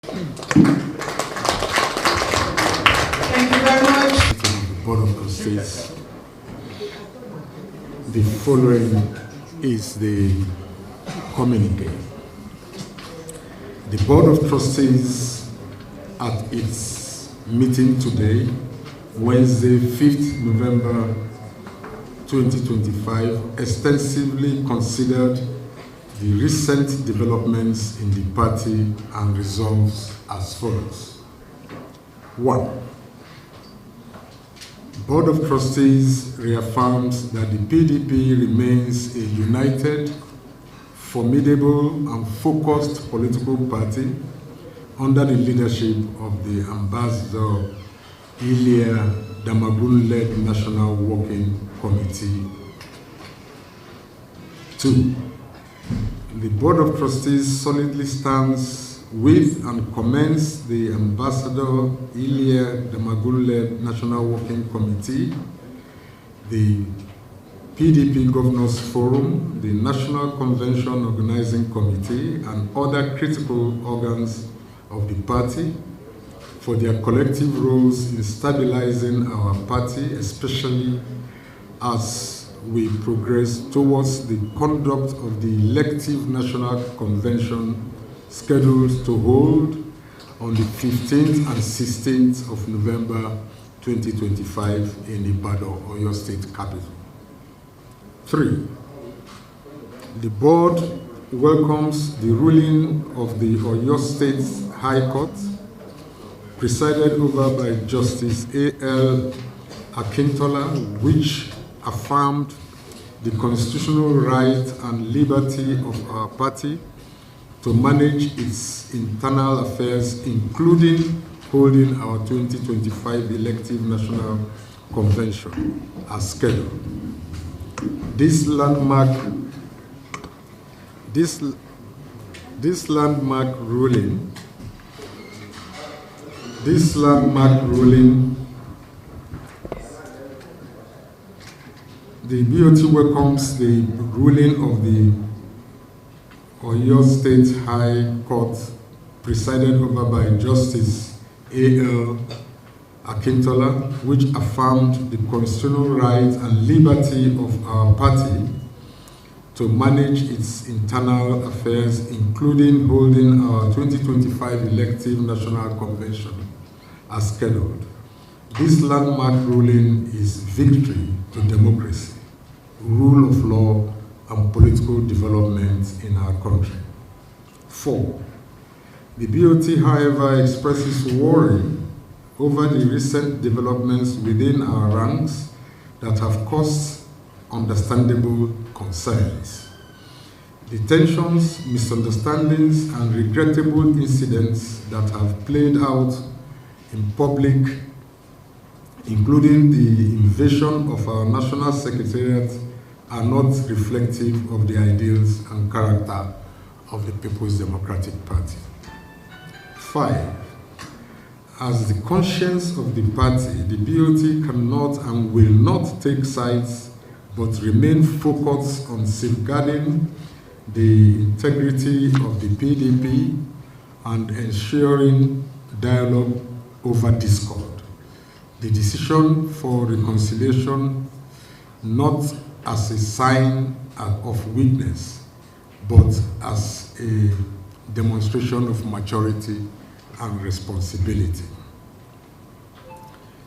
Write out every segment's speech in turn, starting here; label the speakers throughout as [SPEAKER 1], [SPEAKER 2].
[SPEAKER 1] Thank you very much.
[SPEAKER 2] The Board of Trustees. The following is the communique. The Board of Trustees, at its meeting today, Wednesday, 5th November 2025, extensively considered the recent developments in the party and resolves as follows. 1. Board of Trustees reaffirms that the PDP remains a united, formidable, and focused political party under the leadership of the Ambassador Damagum-led National Working Committee. 2. The Board of Trustees solidly stands with and commends the Ambassador Damagum-led National Working Committee, the PDP Governors Forum, the National Convention Organizing Committee, and other critical organs of the party for their collective roles in stabilizing our party, especially as we progress towards the conduct of the elective National Convention scheduled to hold on the 15th and 16th of November 2025 in Ibadan, Oyo State capital. 3. The board welcomes the ruling of the Oyo State High Court, presided over by Justice A.L. Akintola, which affirmed the constitutional right and liberty of our party to manage its internal affairs, including holding our 2025 elective National Convention as scheduled. This landmark ruling the BOT welcomes the ruling of the Oyo State High Court, presided over by Justice A.L. Akintola, which affirmed the constitutional right and liberty of our party to manage its internal affairs, including holding our 2025 elective National Convention as scheduled. This landmark ruling is victory to democracy, rule of law, and political development in our country. 4. The BOT, however, expresses worry over the recent developments within our ranks that have caused understandable concerns. The tensions, misunderstandings, and regrettable incidents that have played out in public, including the invasion of our National Secretariat, are not reflective of the ideals and character of the People's Democratic Party. 5. As the conscience of the party, the BOT cannot and will not take sides, but remain focused on safeguarding the integrity of the PDP and ensuring dialogue over discord. The decision for reconciliation, not as a sign of weakness, but as a demonstration of maturity and responsibility.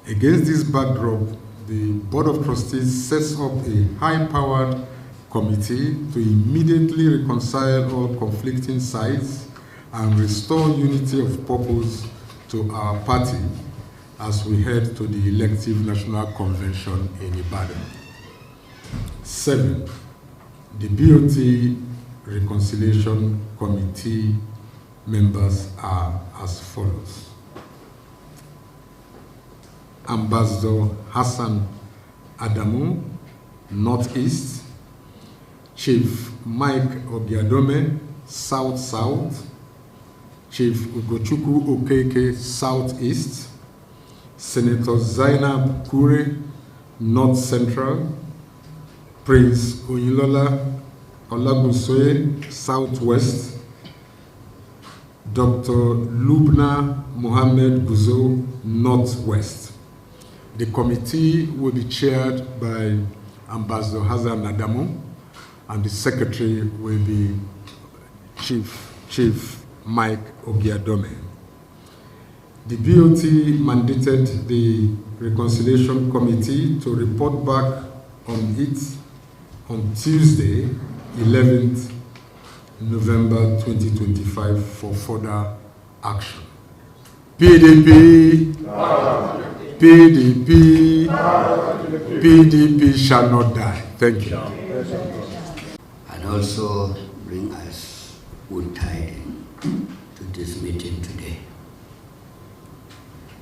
[SPEAKER 2] Against this backdrop, the Board of Trustees sets up a high-powered committee to immediately reconcile all conflicting sides and restore unity of purpose to our party as we head to the elective National Convention in Ibadan. 7. The BOT Reconciliation Committee members are as follows. Ambassador Hassan Adamu, Northeast, Chief Mike Obiadome, South-South, Chief Ugochukwu Okeke, Southeast, Senator Zainab Kure, North Central, Prince Oyinlola Olagunsoye, Southwest, Dr. Lubna Mohammed Guzo, Northwest. The committee will be chaired by Ambassador Hazan Adamu, and the secretary will be Chief Mike Ogiadome. The BOT mandated the Reconciliation Committee to report back on it on Tuesday, 11th November 2025 for further action. PDP, PDP, PDP shall not die. Thank you.
[SPEAKER 1] And also bring us good tidings to this meeting today.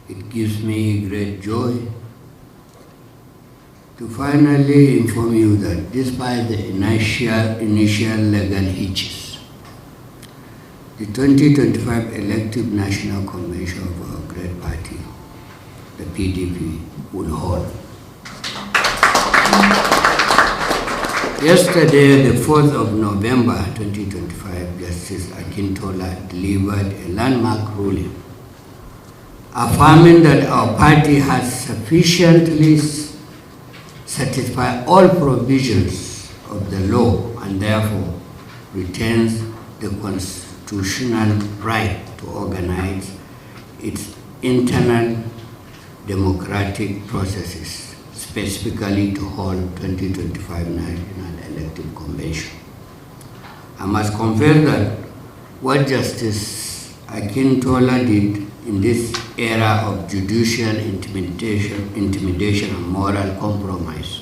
[SPEAKER 1] It gives me great joy to finally inform you that despite the initial legal hitches, the 2025 elective national convention of our great party, the PDP, will hold. Yesterday, the 4th of November 2025, Justice Akintola delivered a landmark ruling affirming that our party has sufficiently satisfied all provisions of the law and therefore retains the constitutional right to organize its internal democratic processes, specifically to hold 2025 National Elective Convention. I must confess that what Justice Akintola did in this era of judicial intimidation and moral compromise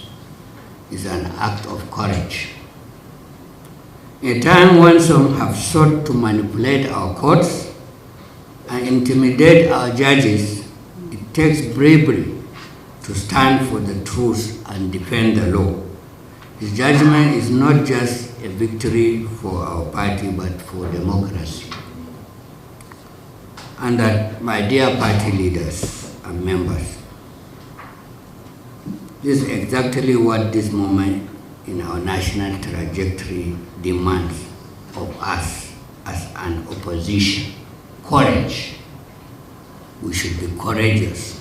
[SPEAKER 1] is an act of courage. In a time when some have sought to manipulate our courts and intimidate our judges, it takes bravery to stand for the truth and defend the law. His judgment is not just a victory for our party, but for democracy. And that, my dear party leaders and members, this is exactly what this moment in our national trajectory demands of us as an opposition. Courage. We should be courageous.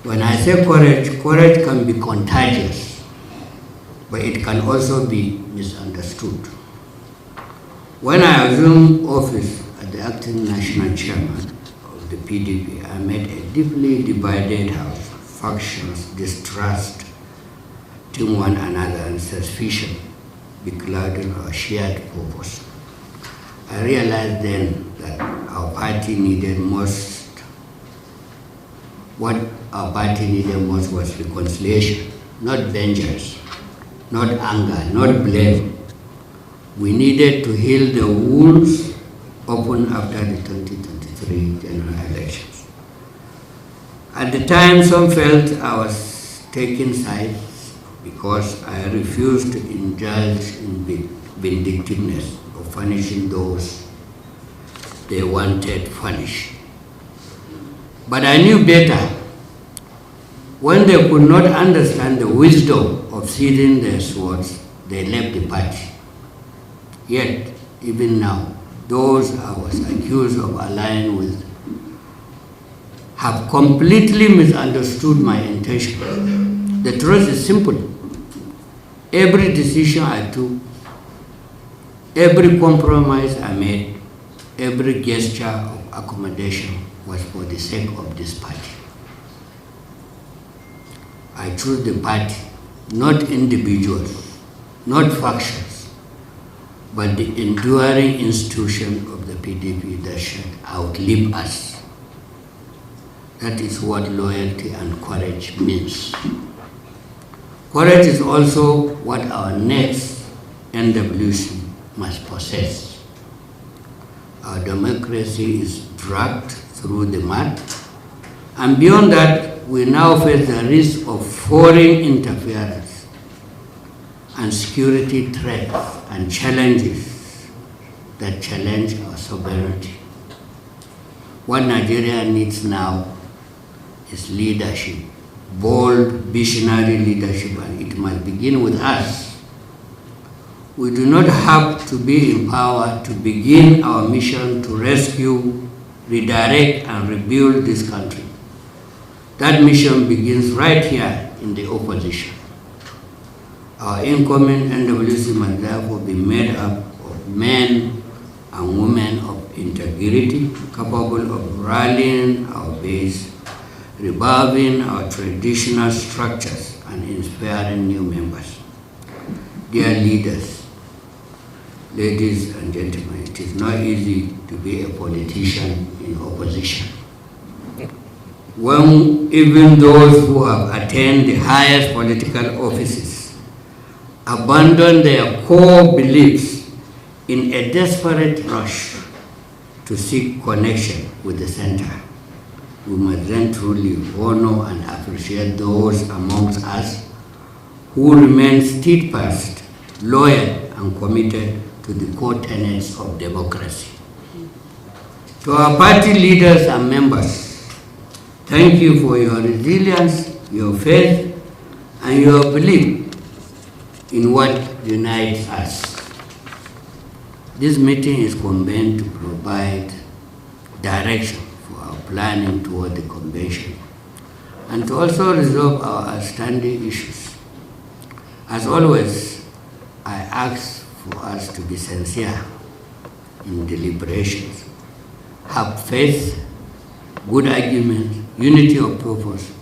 [SPEAKER 1] When I say courage, courage can be contagious, but it can also be misunderstood. When I assumed office as the acting national chairman of the PDP, I met a deeply divided house, factions, distrust, between one another and suspicion beclouding our shared purpose. I realized then that our party needed most, what our party needed most was reconciliation, not vengeance, not anger, not blame. We needed to heal the wounds opened after the 2023 general elections. At the time, some felt I was taking sides because I refused to indulge in vindictiveness of punishing those they wanted punished. But I knew better. When they could not understand the wisdom of sheathing their swords, they left the party. Yet, even now, those I was accused of allying with have completely misunderstood my intention. The truth is simple. Every decision I took, every compromise I made, every gesture of accommodation was for the sake of this party. I chose the party, not individuals, not factions, but the enduring institution of the PDP that should outlive us. That is what loyalty and courage means. Courage is also what our next NWC must possess. Our democracy is dragged through the mud, and beyond that, we now face the risk of foreign interference and security threats and challenges that challenge our sovereignty. What Nigeria needs now is leadership, bold, visionary leadership, and it must begin with us. We do not have to be in power to begin our mission to rescue, redirect, and rebuild this country. That mission begins right here in the opposition. Our incoming NWC must therefore be made up of men and women of integrity, capable of rallying our base, reviving our traditional structures, and inspiring new members. Dear leaders, ladies and gentlemen, it is not easy to be a politician in opposition. When even those who have attained the highest political offices abandon their core beliefs in a desperate rush to seek connection with the center, we must then truly honor and appreciate those amongst us who remain steadfast, loyal, and committed to the core tenets of democracy. To our party leaders and members, thank you for your resilience, your faith, and your belief in what unites us. This meeting is convened to provide direction for our planning toward the convention and to also resolve our outstanding issues. As always, I ask for us to be sincere in deliberations, have faith, good arguments, unity of purpose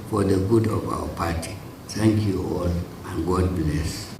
[SPEAKER 1] for the good of our party. Thank you all, and God bless.